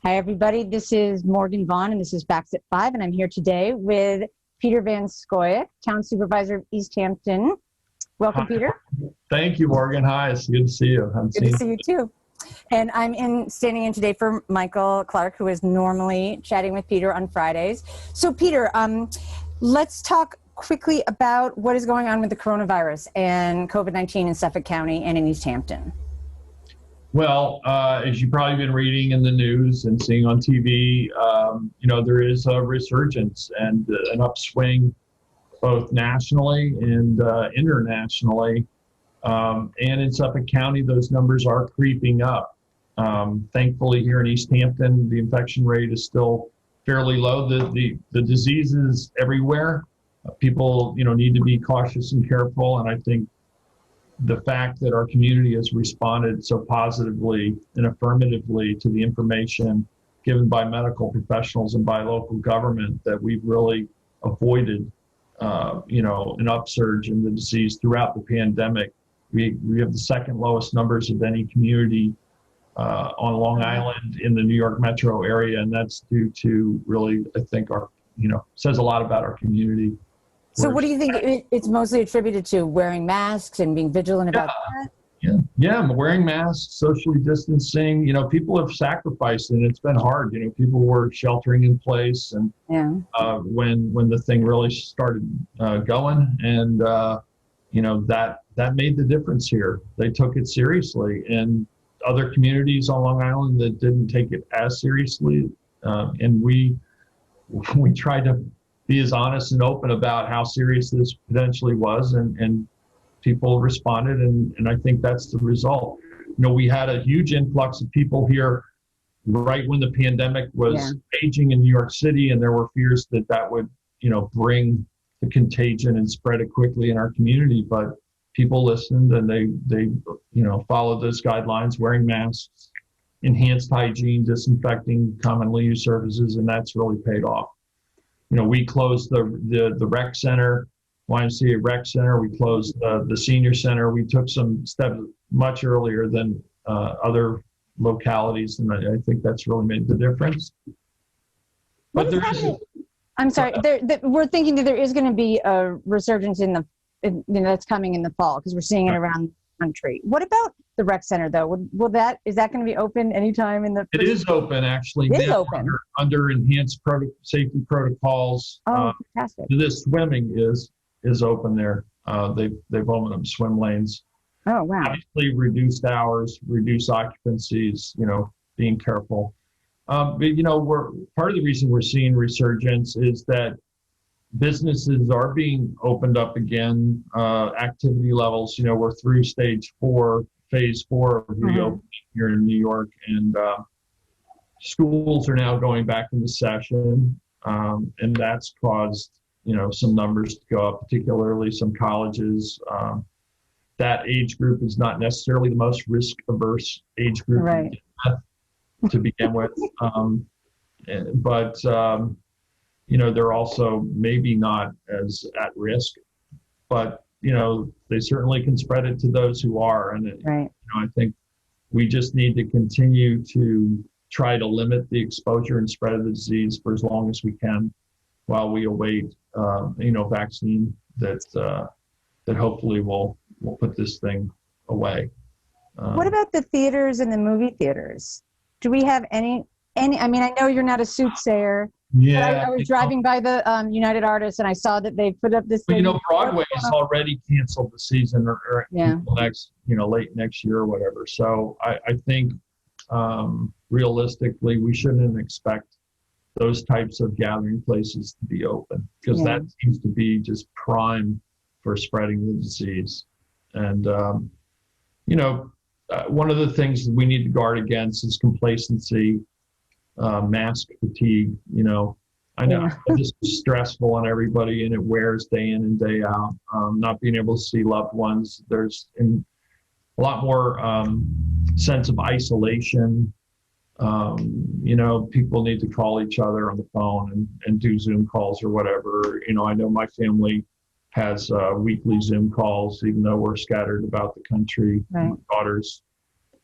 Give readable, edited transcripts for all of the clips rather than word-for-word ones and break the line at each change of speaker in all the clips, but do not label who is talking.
Hi, everybody. This is Morgan Vaughan, and this is Facts at 5, and I'm here today with Peter Van Scoyoc, Town Supervisor of East Hampton. Welcome,
Hi.
Peter.
Thank you, Morgan. Hi, it's good to see you.
Good to see you, too. And I'm standing in today for Michael Clark, who is normally chatting with Peter on Fridays. So, Peter, let's talk quickly about what is going on with the coronavirus and COVID-19 in Suffolk County and in East Hampton.
Well, as you've probably been reading in the news and seeing on TV, there is a resurgence and an upswing both nationally and internationally. And in Suffolk County, those numbers are creeping up. Thankfully, here in East Hampton, the infection rate is still fairly low. The disease is everywhere. People, need to be cautious and careful. And I think the fact that our community has responded so positively and affirmatively to the information given by medical professionals and by local government, that we've really avoided, an upsurge in the disease throughout the pandemic. We have the second lowest numbers of any community on Long Island in the New York metro area, and that's due to really, I think, says a lot about our community.
So what do you think it's mostly attributed to? Wearing masks and being vigilant about that?
Yeah, wearing masks, socially distancing. People have sacrificed, and it's been hard. People were sheltering in place, and when the thing really started going, and that made the difference here. They took it seriously, and other communities on Long Island that didn't take it as seriously, and we tried to be as honest and open about how serious this potentially was, and people responded, and I think that's the result. We had a huge influx of people here right when the pandemic was raging in New York City, and there were fears that would, bring the contagion and spread it quickly in our community. But people listened, and they followed those guidelines, wearing masks, enhanced hygiene, disinfecting commonly used surfaces, and that's really paid off. We closed the rec center, YMCA rec center. We closed the senior center. We took some steps much earlier than other localities, and I think that's really made the difference. But
I'm sorry. We're thinking that there is going to be a resurgence that's coming in the fall, because we're seeing it around the country. What about the rec center, though? Is that going to be open anytime in the?
It is open, actually.
It is open
under enhanced safety protocols.
Oh, fantastic!
The swimming is open there. They've opened up swim lanes.
Oh, wow!
Obviously, reduced hours, reduced occupancies. Being careful. But we're part of the reason we're seeing resurgence is that businesses are being opened up again. Activity levels, we're through phase 4 of reopening here in New York, and schools are now going back into session, and that's caused some numbers to go up, particularly some colleges. That age group is not necessarily the most risk averse age group to begin with, but they're also maybe not as at risk, but they certainly can spread it to those who are. And I think we just need to continue to try to limit the exposure and spread of the disease for as long as we can, while we await vaccine that hopefully will put this thing away.
What about the theaters and the movie theaters? Do we have any? I mean, I know you're not a soothsayer.
Yeah,
I was driving by the United Artists, and I saw that they put up this.
Broadway has already canceled the season, or next, late next year or whatever. So I think realistically, we shouldn't expect those types of gathering places to be open, because that seems to be just prime for spreading the disease. And one of the things that we need to guard against is complacency. Mask fatigue, I know it's just stressful on everybody, and it wears day in and day out. Not being able to see loved ones, there's a lot more sense of isolation. People need to call each other on the phone and do Zoom calls or whatever. I know my family has weekly Zoom calls, even though we're scattered about the country. Right. My daughter's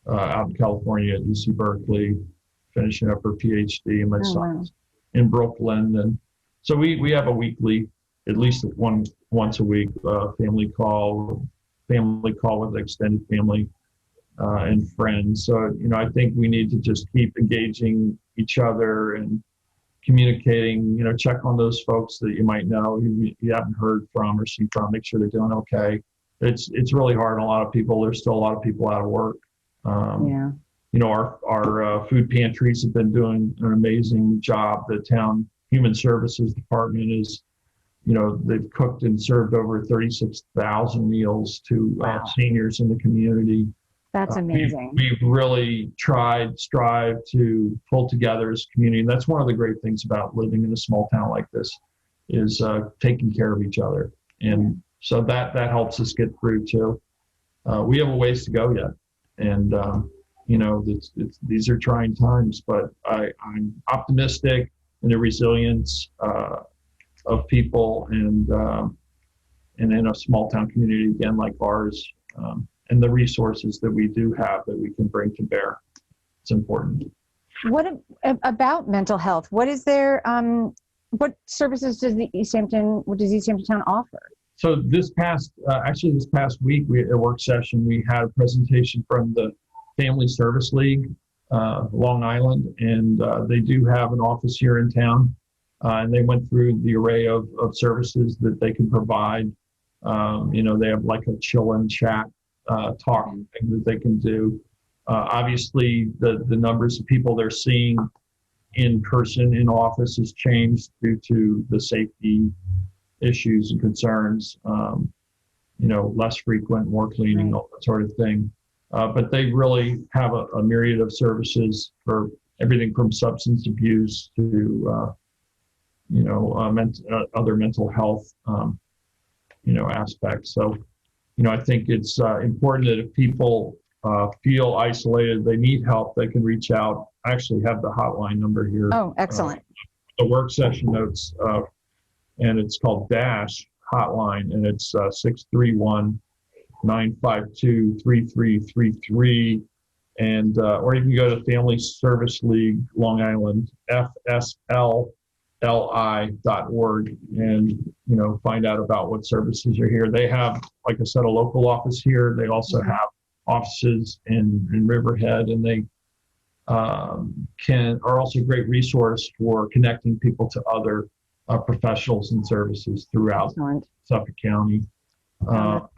out in California at UC Berkeley. finishing up her PhD, and my
Oh, wow.
son's in Brooklyn. And so we have a weekly, at least once a week, family call with extended family and friends. So, I think we need to just keep engaging each other and communicating, check on those folks that you might know you haven't heard from or seen from, make sure they're doing okay. It's really hard on a lot of people. There's still a lot of people out of work. Our food pantries have been doing an amazing job. The town human services department is, they've cooked and served over 36,000 meals to seniors in the community.
That's amazing.
We've really strive to pull together as a community. And that's one of the great things about living in a small town like this is taking care of each other. And so that helps us get through too. We have a ways to go yet. And, these are trying times, but I'm optimistic in the resilience of people and in a small town community, again, like ours, and the resources that we do have that we can bring to bear. It's important.
What about mental health? What is there, what services does East Hampton Town offer?
So this past week, we at a work session, we had a presentation from the Family Service League, Long Island, and they do have an office here in town. And they went through the array of services that they can provide. They have like a chill and chat talk thing that they can do. Obviously, the numbers of people they're seeing in person in office has changed due to the safety issues and concerns. Less frequent, more cleaning, all that sort of thing. But they really have a myriad of services for everything from substance abuse to other mental health, aspects. So, I think it's important that if people feel isolated, they need help, they can reach out. I actually have the hotline number here.
Oh, excellent.
The work session notes, and it's called Dash Hotline, and it's 631-952-3333. And, or you can go to Family Service League, Long Island, FSLLI.org, and, find out about what services are here. They have, like I said, a local office here. They also have offices in Riverhead, and they are also a great resource for connecting people to other professionals and services throughout Suffolk County. That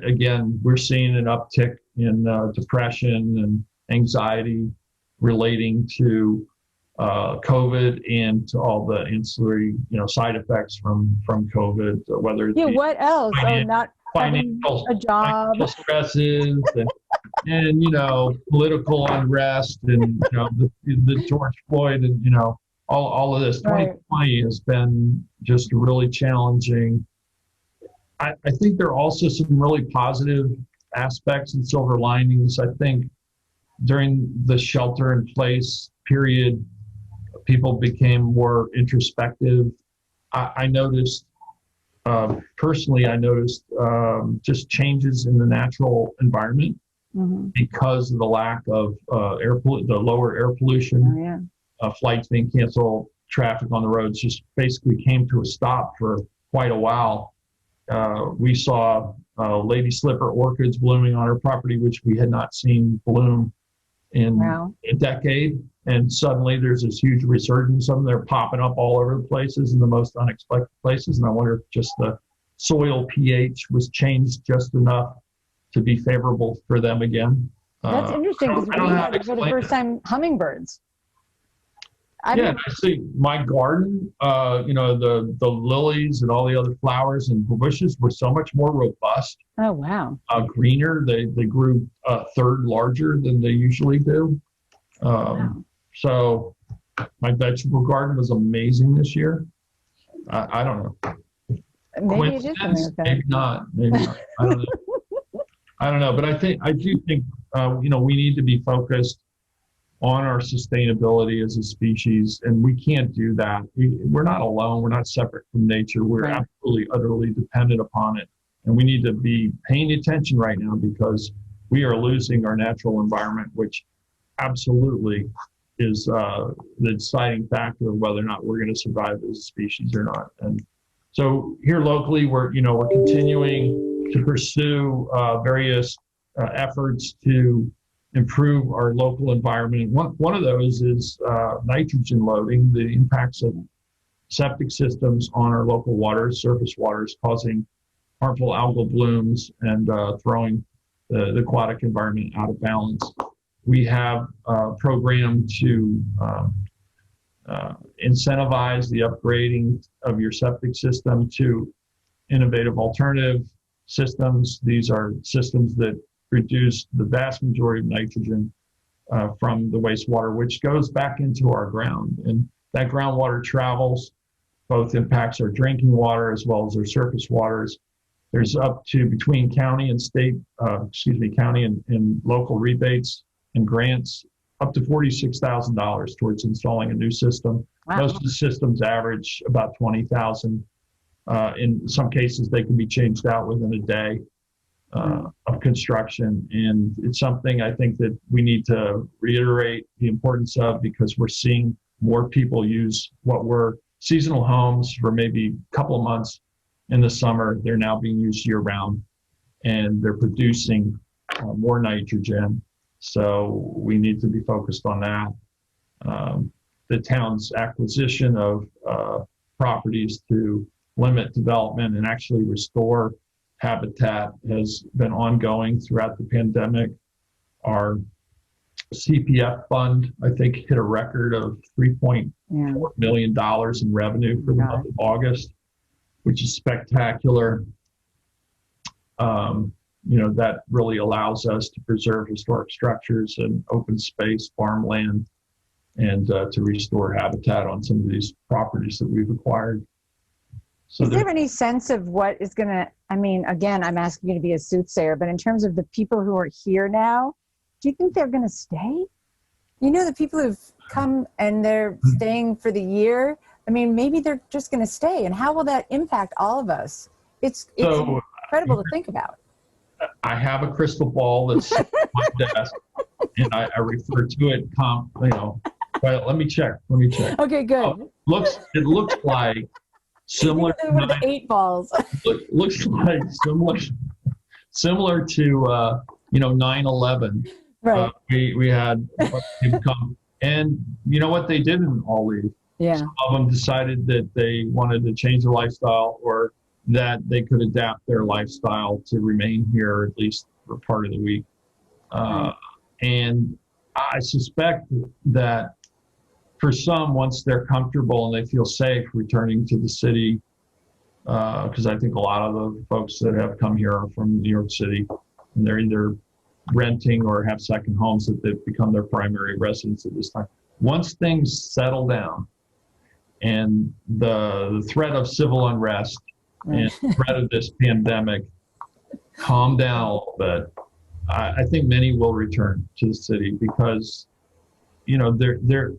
again, we're seeing an uptick in depression and anxiety relating to COVID and to all the ancillary, side effects from COVID, whether it's
what else? Not having a job,
financial stresses, and political unrest, and the George Floyd, and all of this. 2020 has been just really challenging. I think there are also some really positive aspects and silver linings. I think during the shelter in place period, people became more introspective. I noticed, personally, just changes in the natural environment because of the lack of the lower air pollution. Flights being canceled, traffic on the roads just basically came to a stop for quite a while. We saw lady slipper orchids blooming on our property, which we had not seen bloom in a decade. And suddenly there's this huge resurgence of them. They're popping up all over the places in the most unexpected places. And I wonder if just the soil pH was changed just enough to be favorable for them again.
That's interesting, because we had for the first time hummingbirds.
I see my garden, the lilies and all the other flowers and bushes were so much more robust.
Oh, wow.
Greener. They grew a third larger than they usually do. So my vegetable garden was amazing this year. I don't know.
Maybe it is something like that.
Maybe not. I don't know. I don't know. But I do think, we need to be focused on our sustainability as a species, and we can't do that. We're not alone. We're not separate from nature. We're absolutely, utterly dependent upon it. And we need to be paying attention right now, because we are losing our natural environment, which absolutely is the deciding factor of whether or not we're going to survive as a species or not. And so here locally, we're continuing to pursue various efforts to improve our local environment. One of those is nitrogen loading, the impacts of septic systems on our local waters, surface waters, causing harmful algal blooms and throwing the aquatic environment out of balance. We have a program to incentivize the upgrading of your septic system to innovative alternative systems. These are systems that reduce the vast majority of nitrogen from the wastewater, which goes back into our ground. And that groundwater travels, both impacts our drinking water as well as our surface waters. There's up to, between county and state, county and local rebates and grants, up to $46,000 towards installing a new system.
Wow.
Most of the systems average about $20,000. In some cases, they can be changed out within a day of construction. And it's something I think that we need to reiterate the importance of, because we're seeing more people use what were seasonal homes for maybe a couple of months in the summer. They're now being used year round, and they're producing more nitrogen. So we need to be focused on that. The town's acquisition of properties to limit development and actually restore habitat has been ongoing throughout the pandemic. Our CPF fund, I think, hit a record of $3.4 million in revenue for the month of August, which is spectacular. That really allows us to preserve historic structures and open space, farmland, and to restore habitat on some of these properties that we've acquired. So
is there any sense of what is going to, again, I'm asking you to be a soothsayer, but in terms of the people who are here now, do you think they're going to stay? The people who've come and they're staying for the year, maybe they're just going to stay. And how will that impact all of us? It's incredible to think about.
I have a crystal ball that's on my desk, and I refer to it, but let me check.
Okay, good.
It looks like similar to
the 8 balls.
Looks like similar to 9/11.
Right.
We had people come, and you know what? They didn't all leave.
Yeah.
Some of them decided that they wanted to change their lifestyle, or that they could adapt their lifestyle to remain here at least for part of the week. And I suspect that for some, once they're comfortable and they feel safe returning to the city, because I think a lot of the folks that have come here are from New York City, and they're either renting or have second homes that they've become their primary residence at this time. Once things settle down and the threat of civil unrest and the threat of this pandemic calm down a little bit, I think many will return to the city because, they're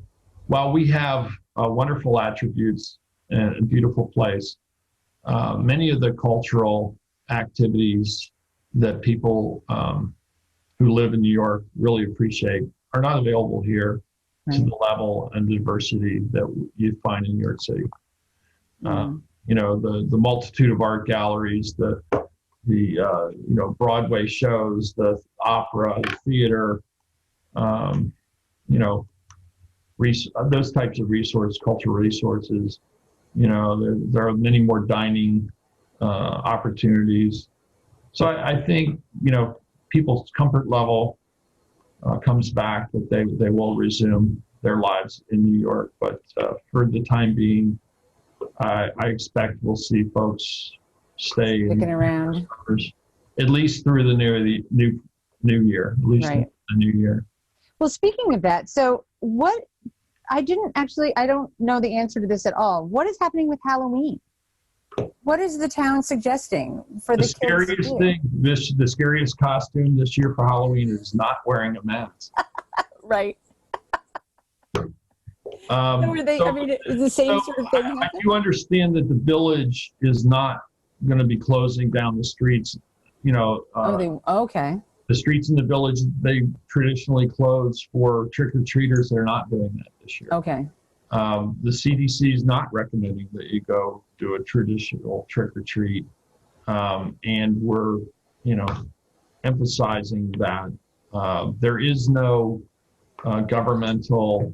while we have wonderful attributes and a beautiful place, many of the cultural activities that people who live in New York really appreciate are not available here to the level and diversity that you find in New York City. The multitude of art galleries, the Broadway shows, the opera, the theater, those types of cultural resources. There are many more dining opportunities. So I think, people's comfort level comes back, that they will resume their lives in New York. But for the time being, I expect we'll see folks sticking
around
at least through the new year, at least the new year.
Well, speaking of that, so I don't know the answer to this at all. What is happening with Halloween? What is the town suggesting for the kids to do?
The scariest costume this year for Halloween is not wearing a mask.
Right. Is the same sort of thing happening?
I do understand that the village is not going to be closing down the streets.
Okay.
The the streets in the village, they traditionally close for trick-or-treaters. They're not doing that this year.
Okay.
The CDC is not recommending that you go do a traditional trick-or-treat. And we're, emphasizing that there is no governmental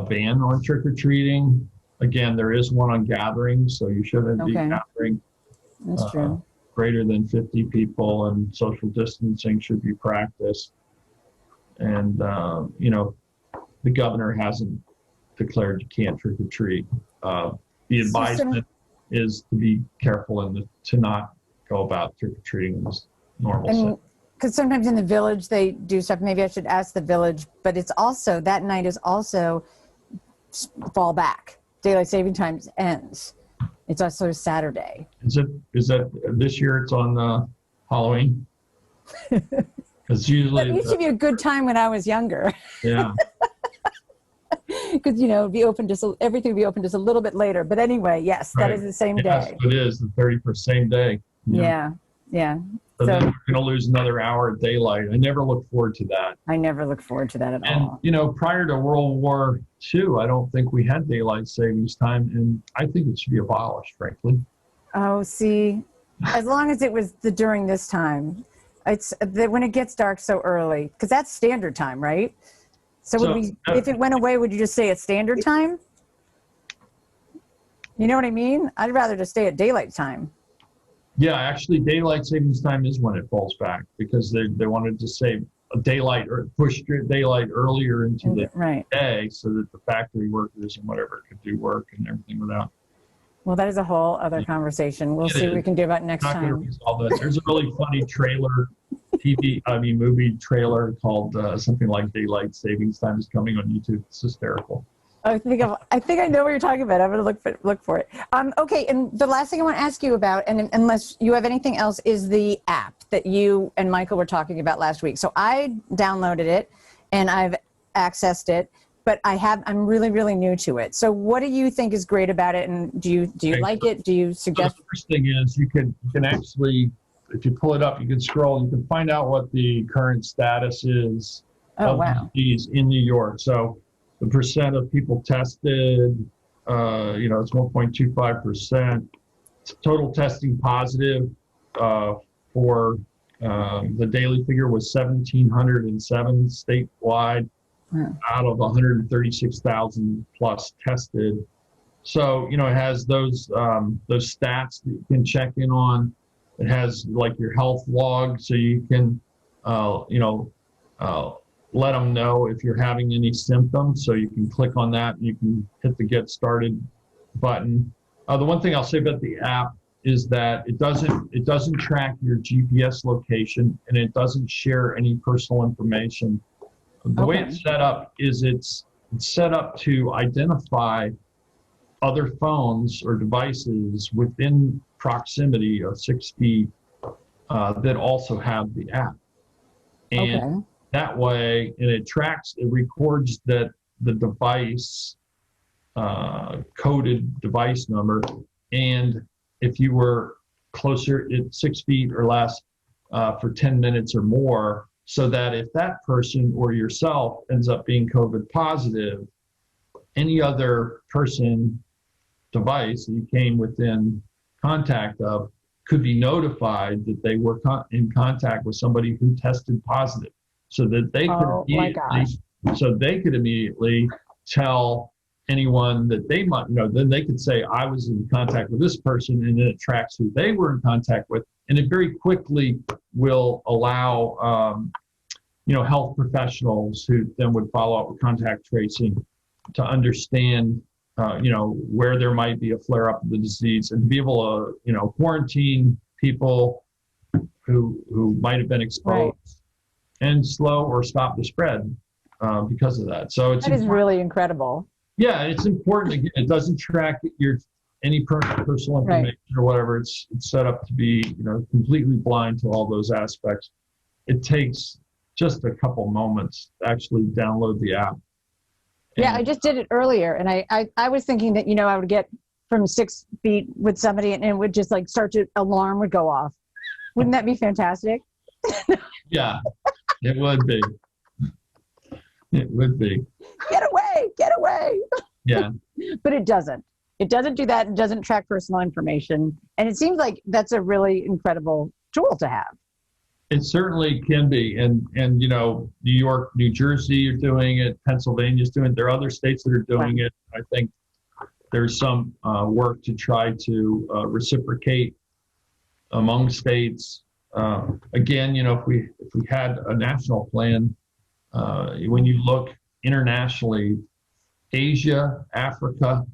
ban on trick-or-treating. Again, there is one on gatherings, so you shouldn't be gathering.
That's true.
Greater than 50 people, and social distancing should be practiced. And, the governor hasn't declared you can't trick or treat. The advisement is to be careful and to not go about trick or treating in this normal setting.
Because sometimes in the village they do stuff. Maybe I should ask the village, but it's also, that night is also fall back. Daylight saving times ends. It's also Saturday.
Is that this year it's on Halloween? It's usually.
It used to be a good time when I was younger.
Yeah.
Because it'd be open everything would be open just a little bit later. But anyway, yes, that is the same day.
Yes, it is the 31st, same day.
Yeah.
So then we're going to lose another hour of daylight. I never look forward to that.
I never look forward to that at all.
And prior to World War II, I don't think we had daylight savings time, and I think it should be abolished, frankly.
Oh, see, as long as it was during this time, it's when it gets dark so early, because that's standard time, right? So if it went away, would you just say it's standard time? You know what I mean? I'd rather just stay at daylight time.
Yeah, actually, daylight savings time is when it falls back, because they wanted to save daylight or push daylight earlier into the day so that the factory workers and whatever could do work and everything without.
Well, that is a whole other conversation. We'll see what we can do about next time.
Not going to resolve that. There's a really funny movie trailer called something like Daylight Savings Time is coming on YouTube. It's hysterical.
I think I know what you're talking about. I'm going to look for it. Okay, and the last thing I want to ask you about, and unless you have anything else, is the app that you and Michael were talking about last week. So I downloaded it and I've accessed it, but I'm really, really new to it. So what do you think is great about it, and do you like it? Do you suggest?
So the first thing is you can actually, if you pull it up, you can scroll. You can find out what the current status is of disease in New York. So the percent of people tested, it's 1.25%. Total testing positive for the daily figure was 1,707 statewide out of 136,000 plus tested. So, it has those stats that you can check in on. It has like your health log, so you can, let them know if you're having any symptoms. So you can click on that and you can hit the get started button. The one thing I'll say about the app is that it doesn't track your GPS location, and it doesn't share any personal information. The way it's set up is it's set up to identify other phones or devices within proximity of 6 feet that also have the app. And that way, and it records that the device, coded device number, and if you were closer at 6 feet or less for 10 minutes or more, so that if that person or yourself ends up being COVID positive, any other person, device that you came within contact of could be notified that they were in contact with somebody who tested positive, so that they could immediately tell anyone that they might, then they could say, I was in contact with this person, and then it tracks who they were in contact with. And it very quickly will allow, health professionals who then would follow up with contact tracing to understand, where there might be a flare up of the disease, and to be able to, quarantine people who might have been exposed and slow or stop the spread because of that. So that
is really incredible.
Yeah, it's important. Again, it doesn't track any personal information or whatever. It's set up to be completely blind to all those aspects. It takes just a couple moments to actually download the app.
Yeah, I just did it earlier, and I was thinking that I would get from 6 feet with somebody, and it would just alarm would go off. Wouldn't that be fantastic?
Yeah, It would be. It would be.
Get away, get away.
Yeah.
But it doesn't. It doesn't do that. It doesn't track personal information. And it seems like that's a really incredible tool to have.
It certainly can be. And you know, New York, New Jersey are doing it. Pennsylvania's doing it. There are other states that are doing it. I think there's some work to try to reciprocate among states. Again, you know, if we had a national plan, when you look internationally, Asia, Africa,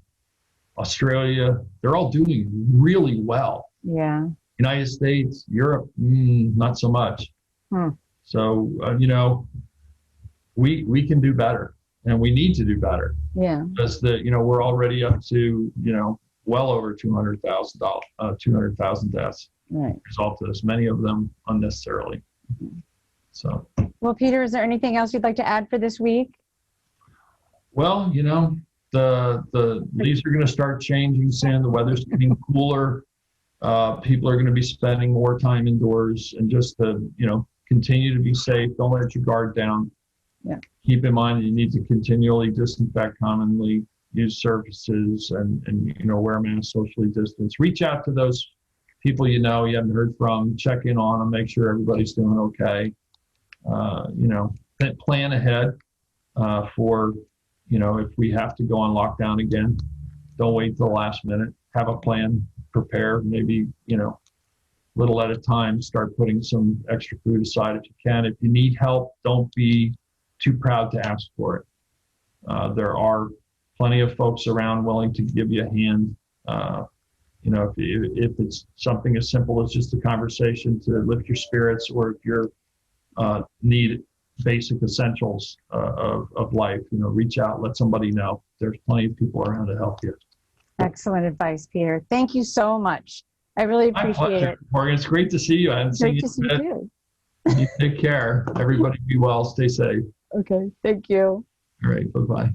Australia, they're all doing really well.
Yeah.
United States, Europe, not so much. So, you know, we can do better, and we need to do better.
Yeah.
Because you know, we're already up to, you know, well over 200,000 deaths.
Right.
Result of this, many of them unnecessarily. So.
Well, Peter, is there anything else you'd like to add for this week?
Well, you know, the leaves are going to start changing soon. The weather's getting cooler. People are going to be spending more time indoors, and just to, you know, continue to be safe. Don't let your guard down.
Yeah.
Keep in mind that you need to continually disinfect commonly, use surfaces, and you know, wear masks, socially distance. Reach out to those people you know you haven't heard from. Check in on them. Make sure everybody's doing okay. You know, plan ahead for, you know, if we have to go on lockdown again. Don't wait till the last minute. Have a plan. Prepare. Maybe, you know, little at a time. Start putting some extra food aside if you can. If you need help, don't be too proud to ask for it. There are plenty of folks around willing to give you a hand. You know, if it's something as simple as just a conversation to lift your spirits, or if you're need basic essentials of life, you know, reach out, let somebody know. There's plenty of people around to help you.
Excellent advice, Peter. Thank you so much. I really appreciate it.
Morgan, it's great to see you. I haven't seen you.
Great to see you too.
You take care. Everybody be well. Stay safe.
Okay. Thank you.
All right. Bye-bye.